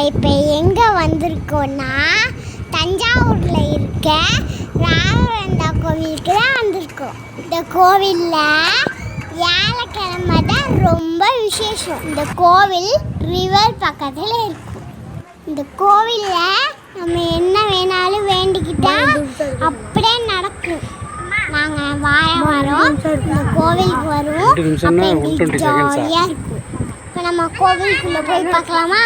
இப்போ எங்கே வந்திருக்கோன்னா தஞ்சாவூரில் இருக்க ராகவேந்திரா கோவிலுக்கு தான் வந்திருக்கோம். இந்த கோவிலில் வியாழக்கிழமை தான் ரொம்ப விசேஷம். இந்த கோவில் ரிவர் பக்கத்தில் இருக்கும். இந்த கோவிலில் நம்ம என்ன வேணாலும் வேண்டிக்கிட்டா அப்படியே நடக்கும். நாங்கள் வாரம் இந்த கோவிலுக்கு வருவோம். அப்போ எங்களுக்கு ஜாலியாக இருக்கும். இப்போ நம்ம கோவிலுக்குள்ளே போய் பார்க்கலாமா?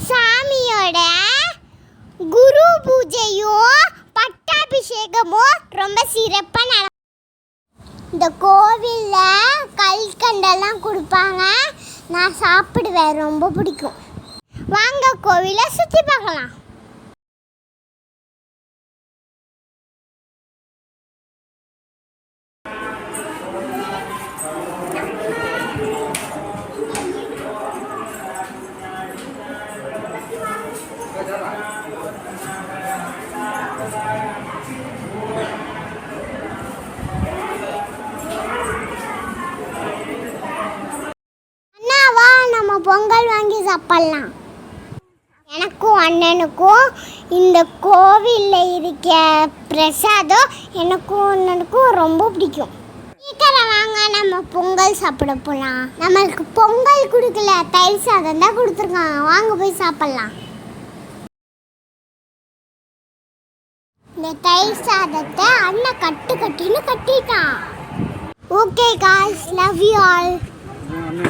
சாமியோட குரு பூஜையும் பட்டாபிஷேகமும் ரொம்ப சிறப்பாக நடக்கும். இந்த கோவிலில் கல்கண்டெல்லாம் கொடுப்பாங்க. நான் சாப்பிடுவேன், ரொம்ப பிடிக்கும். வாங்க கோவிலை சுற்றி பார்க்கலாம். அண்ணாவா, நம்ம பொங்கல் வாங்கி சாப்பிடலாம். எனக்கும் அண்ணனுக்கும் இந்த கோவிலில் இருக்க பிரசாதம் எனக்கும் அண்ணனுக்கும் ரொம்ப பிடிக்கும். சீக்கிரம் வாங்க, நம்ம பொங்கல் சாப்பிட போகலாம். நம்மளுக்கு பொங்கல் கொடுக்கல, தயிர் சாதம் தான் கொடுத்துருக்காங்க. வாங்க போய் சாப்பிடலாம். இந்த தயிர் சாதத்தை அண்ணன் கட்டின்னு கட்டிட்டான். Okay guys, love you all.